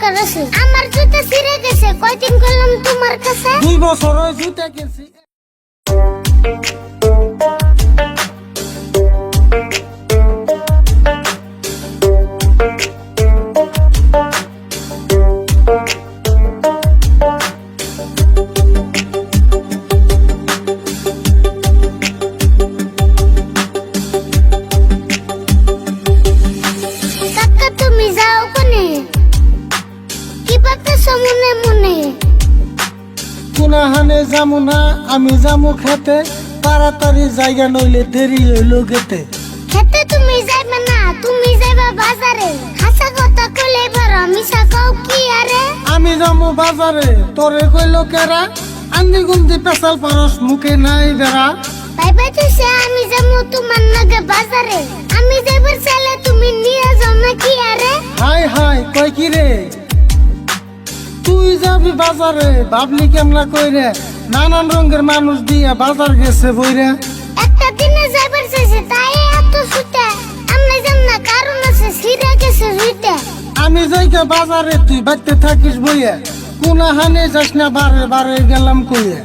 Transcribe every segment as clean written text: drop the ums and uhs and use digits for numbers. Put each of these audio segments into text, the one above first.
দরকার আছে। আমার জুতা ছিঁড়ে গেছে, কয়দিন করলাম তোমার কাছে। 2 বছর ওই জুতা কিনছি। কাকা তুমি যাও কোনে, কি ভাবতেছো মনে মনে? কোনাহানে যামু না, আমি যামু খেতে, তাড়াতাড়ি জায়গা নইলে দেরি হইল গেতে। খেতে তুমি যাইবে না, তুমি যাইবা বাজারে। হাসা কথা কইলে পারো, মিছা কও কি আরে? আমি যামু বাজারে, তোরে কইলো কেরা, আন্দি গুন্দি পেশাল পারস মুখে নাই বেড়া। ভাই ভাই তুইছে আমি যাবো তোমার নাগে বাজারে। আমি যাইবার চাইলে তুমি নিয়ে যাও না কি আরে? হাই হাই কই কি রে, তুই যাবি বাজারে, ভাবলি কেমলা কইরে, নানান রঙের মানুষ দিয়া বাজার গেছে বইরে। একটা দিনে যাইবার চাইছে তাই এত ছুটে। আমি যাম না, কারণ আছে ছিঁড়ে গেছে জুইতে। আমি যাইকে বাজারে, তুই বাড়তে থাকিস বইয়ে, কোনাহানে যাস না, বারে বারে গেলাম কইয়ে।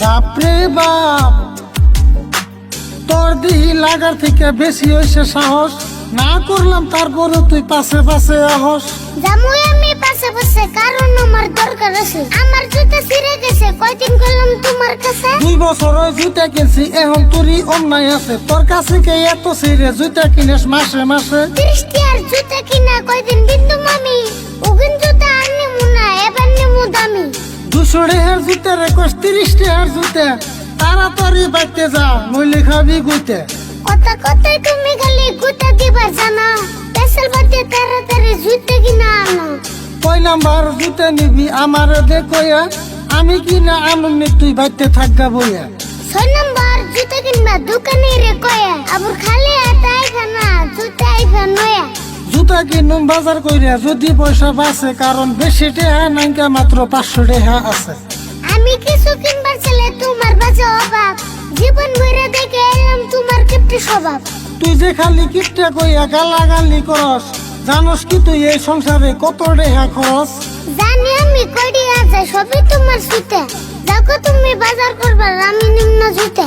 বাপরে বাপ, তোর দিহি লাগার থেকে বেশি হইছে সাহস, না করলাম তারপরে তুই পাশে পাশে আহস। যামু আমি পাশে পাশে, কারণ আমার দরকার আছে। আমার জুতা ছিঁড়ে গেছে, কয়দিন করলাম তোমার কাছে। 2 বছর ওই জুতা কিনছি, এখন তোরই অন্যায় আছে, তোর কাছে কে এত ছিঁড়ে জুতা কিনেস মাসে মাসে। 30 টাকার জুতা কিনা কয়দিন বিন্দু মামি। ওগুন জুতা আর নিমু না, এবার নিমু দামি। 200 টাকার জুতা রে কস 30 টাকার জুতা, তাড়াতাড়ি বাইতে যা নইলে খাবি গুইতে। কথা কথায় তুমি খালি গুতা দিবার জানা। পেছাল বাদে তাড়াতাড়ি জুতা কিনা আনো। কয় নাম্বার জুতা নিবি আমার দে কইয়া, আমি কিনা আনুনি তুই বাইতে থাকগা বইয়া। 6 নাম্বার জুতা কিনবা দোকানে রে কয়া। আবার খালি আটাই খানা জুতা আইবা নয়া। জুতা কিনুম বাজার কইরা যদি পয়সা বাঁচে, কারণ বেশি টাকা নাইকা, মাত্র 500 টাকা আছে। আমি কিছু কিনবার চাইলে তোমার বাজে অভাব। জীবন ভরে দেখে এলাম তোমার কিপটে স্বভাব। তুই যে খালি কিপটা কইয়া গালাগালি করস, জানোস কি তুই এই সংসারে কত টাকা খরচ? জানি আমি কয়ডি আছে সবই তোমার সুতে। দেখো তুমি বাজার করবার, আমি নিম্ন জুতে।